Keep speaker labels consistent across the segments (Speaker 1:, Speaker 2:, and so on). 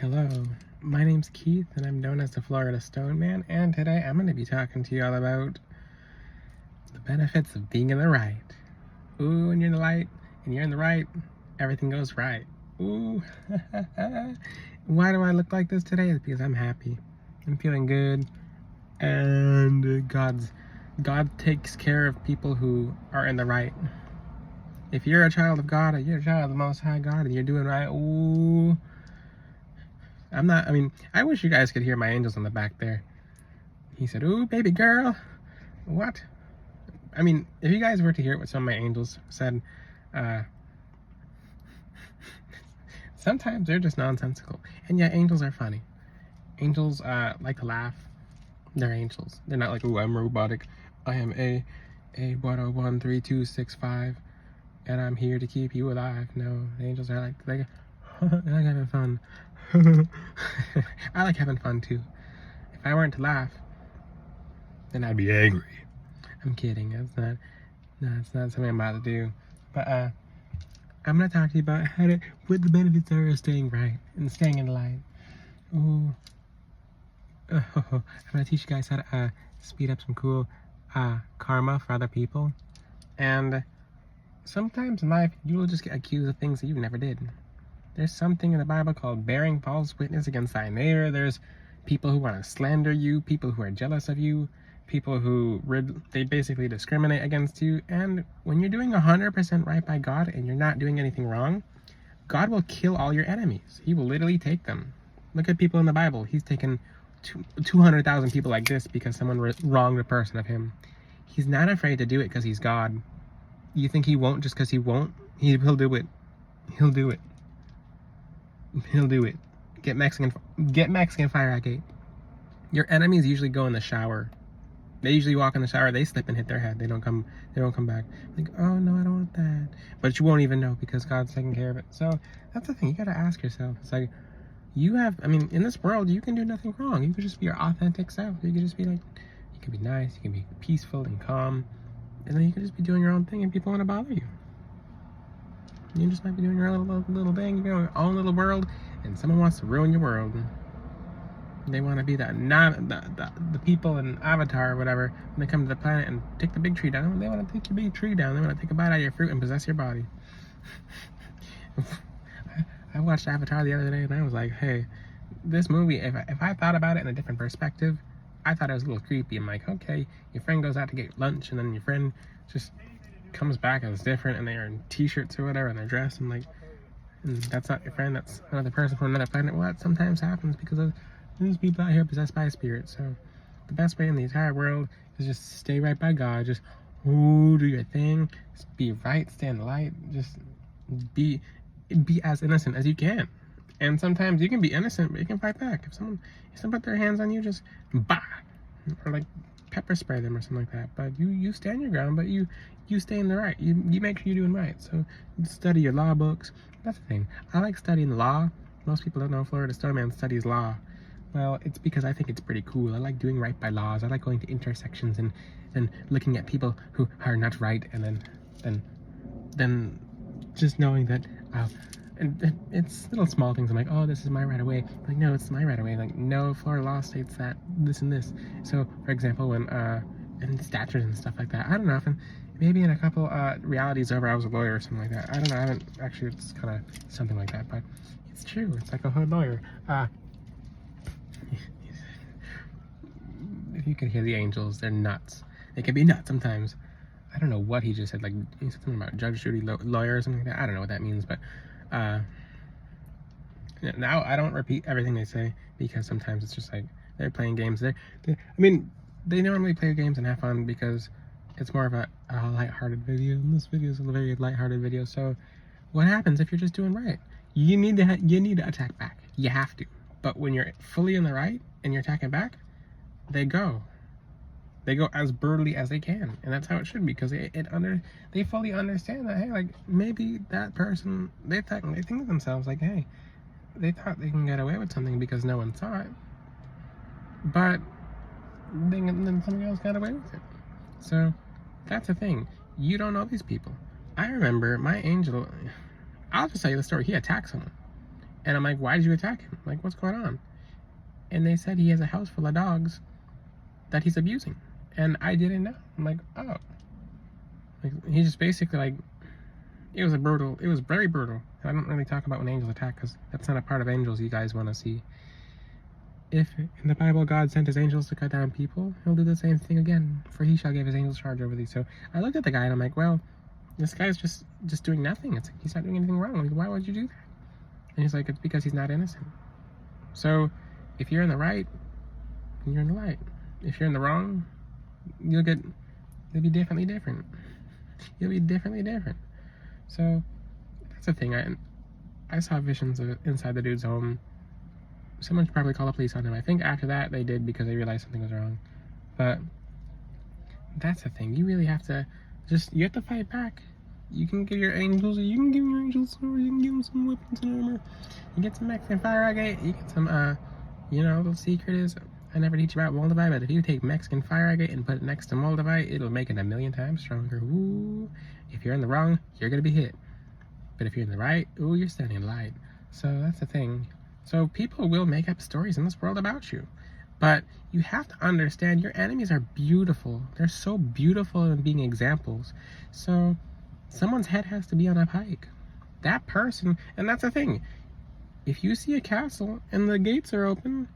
Speaker 1: Hello, my name's Keith and I'm known as the Florida Stone Man, and today I'm going to be talking to you all about the benefits of being in the right. Ooh, when you're in the light and you're in the right, everything goes right. Ooh, why do I look like this today? It's because I'm happy. I'm feeling good, and God takes care of people who are in the right. If you're a child of God, or you're a child of the Most High God, and you're doing right, ooh, I wish you guys could hear my angels in the back there. He said, ooh, baby girl. What? I mean, if you guys were to hear what some of my angels said, sometimes they're just nonsensical. And yeah, angels are funny. Angels like to laugh. They're angels. They're not like, ooh, I'm robotic. I am A1013265, and I'm here to keep you alive. No, the angels are like they like having fun. I like having fun too. If I weren't to laugh, then I'd be angry. I'm kidding. That's not something I'm about to do. But I'm gonna talk to you about what the benefits are of staying right and staying in the light. Ooh. I'm gonna teach you guys how to speed up some cool karma for other people. And sometimes in life, you will just get accused of things that you never did. There's something in the Bible called bearing false witness against thy neighbor. There's people who want to slander you, people who are jealous of you, people who they basically discriminate against you. And when you're doing 100% right by God and you're not doing anything wrong, God will kill all your enemies. He will literally take them. Look at people in the Bible. He's taken 200,000 people like this because someone wronged a person of him. He's not afraid to do it because he's God. You think he won't just because he won't? He'll do it. He'll do it. He'll do it. Get Mexican fire at gate. Your enemies usually go in the shower. They usually walk in the shower, they slip and hit their head. They don't come back. Like, oh no, I don't want that. But you won't even know because God's taking care of it. So that's the thing, you gotta ask yourself. It's like, in this world, you can do nothing wrong. You could just be your authentic self. You could just be like, you can be nice, you can be peaceful and calm, and then you can just be doing your own thing and people want to bother you. You just might be doing your own little thing, your own little world, and someone wants to ruin your world. They want to be the people in Avatar or whatever, when they come to the planet and take the big tree down. They want to take your big tree down. They want to take a bite out of your fruit and possess your body. I watched Avatar the other day and I was like, hey, this movie, if I thought about it in a different perspective, I thought it was a little creepy. I'm like, okay, your friend goes out to get lunch and then your friend just comes back as different and they're in t-shirts or whatever and they're dressed. I'm like, that's not your friend, that's another person from another planet. Well, that sometimes happens because of these people out here possessed by a spirit. So the best way in the entire world is just stay right by God. Just do your thing. Just be right, stay in the light. Just be as innocent as you can. And sometimes you can be innocent, but you can fight back. If someone put their hands on you, just bah, or like pepper spray them or something like that. But you stand your ground, but you stay in the right. You make sure you're doing right. So study your law books. That's the thing. I like studying law. Most people don't know Florida Stone Man studies law. Well, it's because I think it's pretty cool. I like doing right by laws. I like going to intersections and looking at people who are not right, and then just knowing that and it's little small things. I'm like, oh, this is my right of way. Like, no, it's my right of way. Like, no, Florida law states that this and this. So, for example, when and statutes and stuff like that. I don't know if maybe in a couple realities over I was a lawyer or something like that. I don't know. I haven't actually. It's kind of something like that, but it's true. It's like a hood lawyer. If you can hear the angels, they're nuts. They can be nuts sometimes. I don't know what he just said. Like, he said something about judge, jury, lawyer or something like that. I don't know what that means, but now I don't repeat everything they say because sometimes it's just like they're playing games. They normally play games and have fun because it's more of a lighthearted video. And this video is a very lighthearted video. So what happens if you're just doing right? You need to attack back. You have to. But when you're fully in the right and you're attacking back, they go as brutally as they can, and that's how it should be, because they fully understand that, hey, like, maybe that person, they think to themselves like, hey, they thought they can get away with something because no one saw it, but then somebody else got away with it. So that's the thing, you don't know these people. I remember my angel, I'll just tell you the story. He attacked someone And I'm like, why did you attack him? Like, what's going on? And they said he has a house full of dogs that he's abusing. And I didn't know. I'm like, oh. Like, he just basically, like, it was very brutal. I don't really talk about when angels attack because that's not a part of angels you guys want to see. If in the Bible God sent his angels to cut down people, he'll do the same thing again. For he shall give his angels charge over thee. So I looked at the guy and I'm like, well, this guy's just doing nothing. It's like, he's not doing anything wrong. Like, why would you do that? And he's like, it's because he's not innocent. So if you're in the right, you're in the light. If you're in the wrong, you'll be different. You'll be different. So that's the thing. I saw visions of inside the dude's home. Someone should probably call the police on him. I think after that they did because they realized something was wrong. But that's the thing. You really have to you have to fight back. You can give your angels, you can give your angels swords, you can give them some weapons and armor. You get some Mexican fire agate, you get some, the secret is, I never teach you about Moldavite, but if you take Mexican fire agate and put it next to Moldavite, it'll make it 1,000,000 times stronger. Ooh. If you're in the wrong, you're gonna be hit. But if you're in the right, ooh, you're standing in light. So that's the thing. So people will make up stories in this world about you. But you have to understand your enemies are beautiful. They're so beautiful in being examples. So someone's head has to be on a pike. That person, and that's the thing. If you see a castle and the gates are open,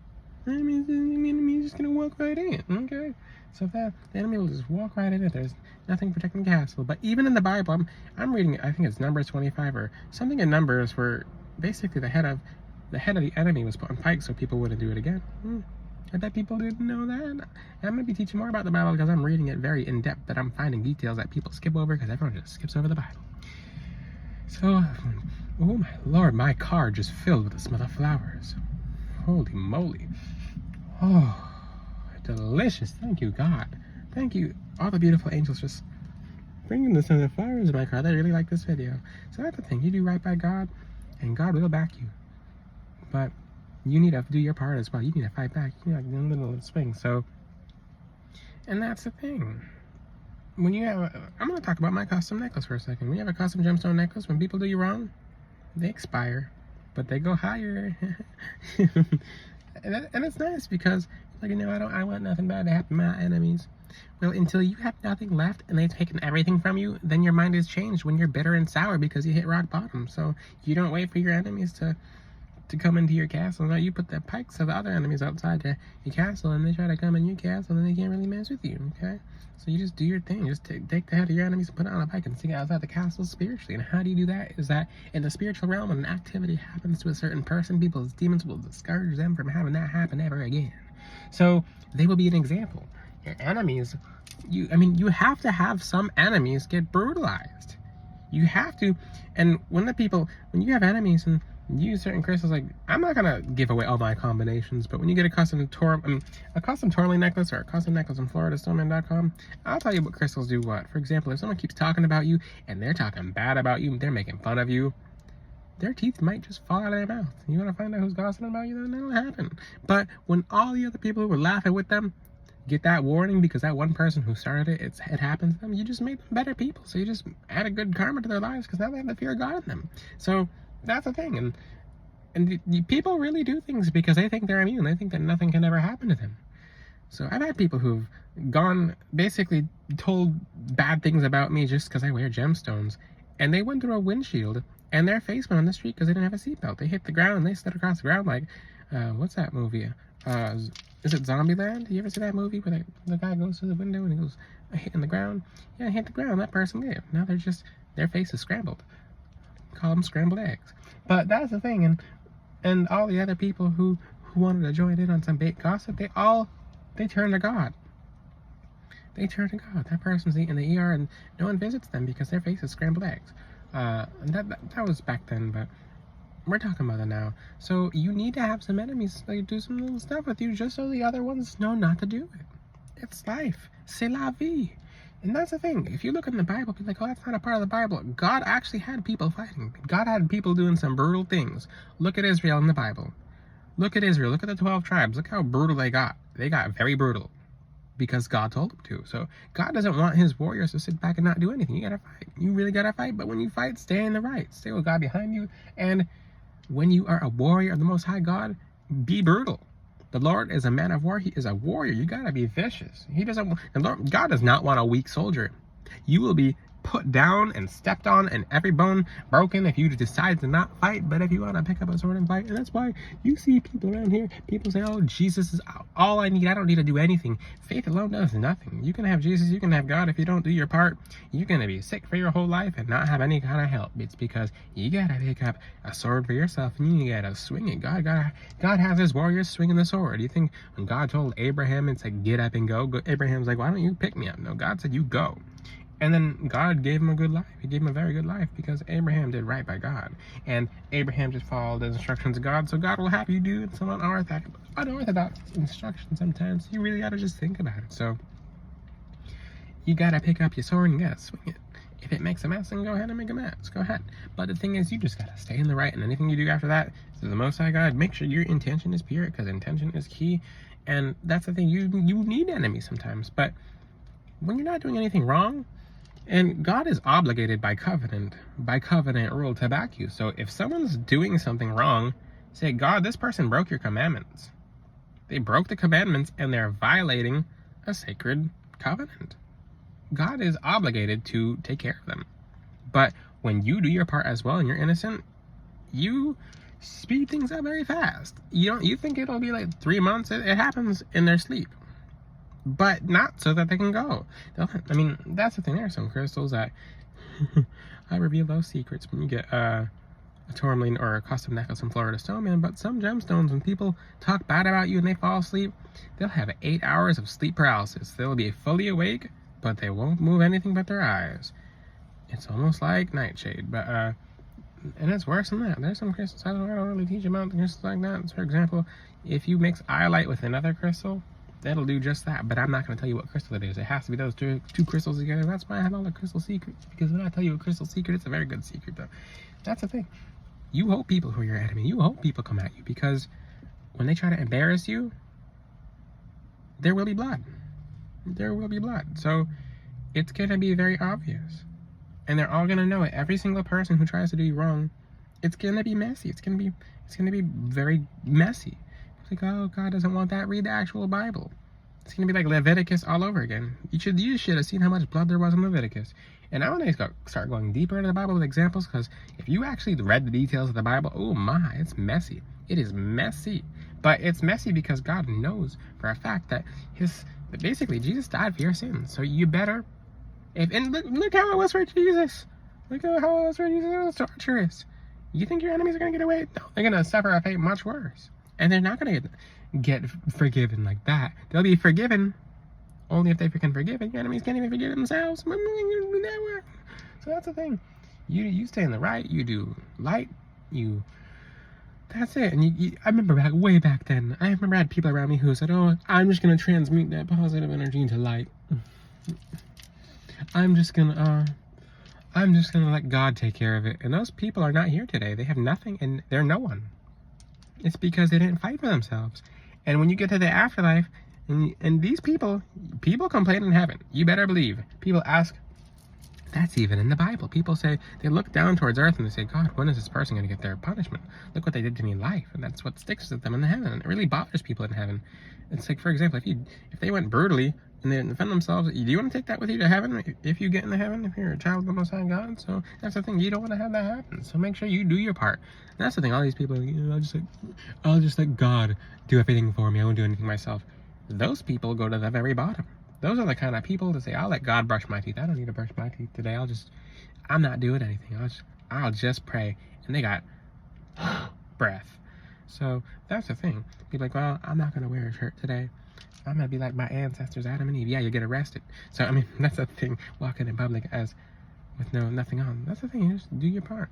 Speaker 1: the enemy's just gonna walk right in, okay? So the enemy will just walk right in it. There's nothing protecting the castle. But even in the Bible, I'm reading, I think it's Numbers 25 or something in Numbers where basically the head of the enemy was put on pike so people wouldn't do it again. I bet people didn't know that. And I'm going to be teaching more about the Bible because I'm reading it very in depth, that I'm finding details that people skip over because everyone just skips over the Bible. So, oh my Lord, my car just filled with the smell of flowers. Holy moly. Oh, delicious. Thank you, God. Thank you. All the beautiful angels just bringing the scent of flowers in my car. They really like this video. So that's the thing. You do right by God, and God will back you. But you need to do your part as well. You need to fight back. You need to little swing. So, and that's the thing. When you have, I'm going to talk about my custom necklace for a second. When you have a custom gemstone necklace, when people do you wrong, they expire, but they go higher. and it's nice because, like, I want nothing bad to happen to my enemies. Well, until you have nothing left and they've taken everything from you, then your mind is changed when you're bitter and sour because you hit rock bottom. So you don't wait for your enemies to come into your castle. No, you put the pikes of the other enemies outside your castle, and they try to come in your castle, and they can't really mess with you, okay? So you just do your thing. Just take the head of your enemies and put it on a pike and stick it outside the castle spiritually. And how do you do that? Is that in the spiritual realm, when an activity happens to a certain person, people's demons will discourage them from having that happen ever again. So they will be an example. Your enemies, you have to have some enemies get brutalized. You have to. And when you have enemies and you use certain crystals, like, I'm not gonna give away all my combinations, but when you get a custom tourmaline necklace or a custom necklace on FloridaStoneman.com, I'll tell you what crystals do what. For example, if someone keeps talking about you and they're talking bad about you, they're making fun of you, their teeth might just fall out of their mouth. You wanna find out who's gossiping about you, then that'll happen. But when all the other people who were laughing with them get that warning because that one person who started it happened to them, you just made them better people. So you just added good karma to their lives because now they have the fear of God in them. So that's the thing. And the people really do things because they think they're immune. They think that nothing can ever happen to them. So I've had people who've basically told bad things about me just because I wear gemstones. And they went through a windshield and their face went on the street because they didn't have a seatbelt. They hit the ground and they slid across the ground like, what's that movie? Is it Zombieland? You ever see that movie where the guy goes to the window and he goes hitting the ground? Yeah, hit the ground. That person lived. Now their face is scrambled. Call them scrambled eggs. But that's the thing. And all the other people who wanted to join in on some bait gossip, they turn to God. They turn to God. That person's in the ER and no one visits them because their face is scrambled eggs. And that was back then, but we're talking about it now. So you need to have some enemies that do some little stuff with you just so the other ones know not to do it. It's life. C'est la vie. And that's the thing. If you look in the Bible, people are like, oh, that's not a part of the Bible. God actually had people fighting. God had people doing some brutal things. Look at Israel in the Bible. Look at Israel. Look at the 12 tribes. Look how brutal they got. They got very brutal because God told them to. So God doesn't want his warriors to sit back and not do anything. You gotta fight. You really gotta fight. But when you fight, stay in the right. Stay with God behind you. And When you are a warrior of the Most High God, be brutal. The Lord is a man of war. He is a warrior. You gotta be vicious. He doesn't. The Lord, God does not want a weak soldier. You will be put down and stepped on and every bone broken if you decide to not fight. But if you want to pick up a sword and fight, and that's why you see people around here, people say, oh, Jesus is all I need. I don't need to do anything. Faith alone does nothing. You can have Jesus, you can have God. If you don't do your part, you're going to be sick for your whole life and not have any kind of help. It's because you got to pick up a sword for yourself and you got to swing it. God has his warriors swinging the sword. You think when God told Abraham, it's like, get up and go, Abraham's like, why don't you pick me up? No, God said, you go. And then God gave him a good life. He gave him a very good life because Abraham did right by God. And Abraham just followed the instructions of God. So God will have you do some unorthodox instructions sometimes. You really got to just think about it. So you got to pick up your sword and you got to swing it. If it makes a mess, then go ahead and make a mess. Go ahead. But the thing is, you just got to stay in the right. And anything you do after that, to the Most High God, make sure your intention is pure because intention is key. And that's the thing. You need enemies sometimes. But when you're not doing anything wrong, and God is obligated by covenant rule to back you. So if someone's doing something wrong, say, God, this person broke your commandments. They broke the commandments and they're violating a sacred covenant. God is obligated to take care of them. But when you do your part as well and you're innocent, you speed things up very fast. You think it'll be like 3 months. It happens in their sleep. But not so that they can go. I mean, that's the thing. There are some crystals that I reveal those secrets when you get a tourmaline or a custom necklace from Florida Stone, man. But some gemstones, when people talk bad about you and they fall asleep, they'll have 8 hours of sleep paralysis. They'll be fully awake, but they won't move anything but their eyes. It's almost like Nightshade, but and it's worse than that. There's some crystals I don't really teach about crystals like that. For example, if you mix iolite with another crystal, that'll do just that, but I'm not going to tell you what crystal it is. It has to be those two crystals together. That's why I have all the crystal secrets, because when I tell you a crystal secret, it's a very good secret, though. That's the thing. You hope people who are your enemy, you hope people come at you, because when they try to embarrass you, there will be blood. There will be blood. So it's going to be very obvious. And they're all going to know it. Every single person who tries to do you wrong, it's going to be messy. It's going to be very messy. Like, oh, God doesn't want that. Read the actual Bible. It's going to be like Leviticus all over again. You should have seen how much blood there was in Leviticus. And I want to start going deeper into the Bible with examples, because if you actually read the details of the Bible, oh my, it's messy. It is messy. But it's messy because God knows for a fact that basically Jesus died for your sins. So you better, and look how it was for Jesus. Look at how it was for Jesus. It was torturous. You think your enemies are going to get away? No, they're going to suffer a fate much worse. And they're not going to get forgiven like that. They'll be forgiven only if they can forgive it. Your enemies can't even forgive themselves. So that's the thing. You stay in the right. You do light. That's it. And I remember way back then, I remember I had people around me who said, oh, I'm just going to transmute that positive energy into light. I'm just going to let God take care of it. And those people are not here today. They have nothing and they're no one. It's because they didn't fight for themselves. And when you get to the afterlife, and these people complain in heaven. You better believe. People ask, that's even in the Bible. People say, they look down towards earth and they say, God, when is this person going to get their punishment? Look what they did to me in life. And that's what sticks with them in the heaven. And it really bothers people in heaven. It's like, for example, if they went brutally and they didn't defend themselves, do you want to take that with you to heaven if you get into heaven, if you're a child of the Most High God? So that's the thing. You don't want to have that happen. So make sure you do your part. And that's the thing. All these people are like, I'll just let God do everything for me. I won't do anything myself. Those people go to the very bottom. Those are the kind of people to say, I'll let God brush my teeth. I don't need to brush my teeth today. I'm not doing anything. I'll just pray. And they got breath. So that's the thing. Be like, well, I'm not going to wear a shirt today. I'm going to be like my ancestors, Adam and Eve. Yeah, you get arrested. So, I mean, that's the thing. Walking in public with nothing on. That's the thing. You just do your part.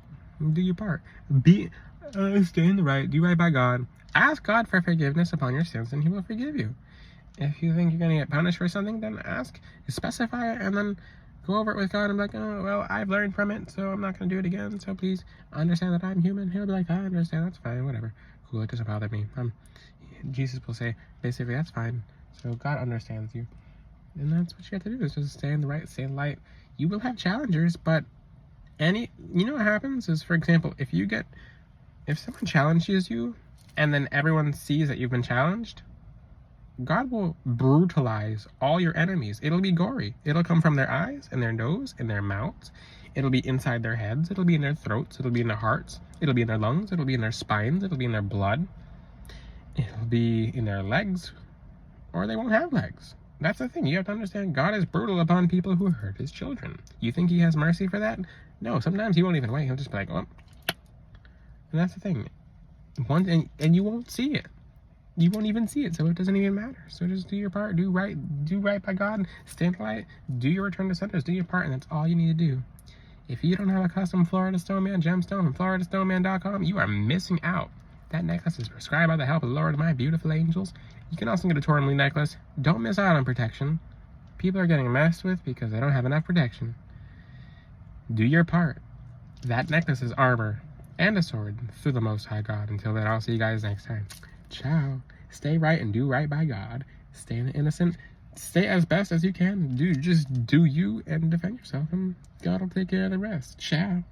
Speaker 1: Do your part. Stay in the right. Do right by God. Ask God for forgiveness upon your sins, and He will forgive you. If you think you're going to get punished for something, then ask, specify it, and then go over it with God and be like, oh, well, I've learned from it, so I'm not going to do it again. So please understand that I'm human. He'll be like, I understand. That's fine. Whatever. Cool. It doesn't bother me. Jesus will say, basically, that's fine. So God understands you. And that's what you have to do, is just stay in the right, stay in light. You will have challengers, but you know what happens is, for example, if you get If someone challenges you and then everyone sees that you've been challenged, God will brutalize all your enemies. It'll be gory. It'll come from their eyes and their nose and their mouths. It'll be inside their heads. It'll be in their throats. It'll be in their hearts. It'll be in their lungs. It'll be in their spines. It'll be in their blood. It'll be in their legs. Or they won't have legs. That's the thing. You have to understand, God is brutal upon people who hurt his children. You think he has mercy for that? No, sometimes he won't even wait. He'll just be like, oh. And that's the thing. And you won't see it. You won't even see it, so it doesn't even matter. So just do your part, do right by God, stand light, do your return to senders, do your part, and that's all you need to do. If you don't have a custom Florida Stoneman gemstone from floridastoneman.com, you are missing out. That necklace is prescribed by the help of the Lord, my beautiful angels. You can also get a tourmaline necklace. Don't miss out on protection. People are getting messed with because they don't have enough protection. Do your part. That necklace is armor and a sword through the Most High God. Until then, I'll see you guys next time. Ciao. Stay right and do right by God. Stay innocent. Stay as best as you can. Just do you and defend yourself, and God will take care of the rest. Ciao.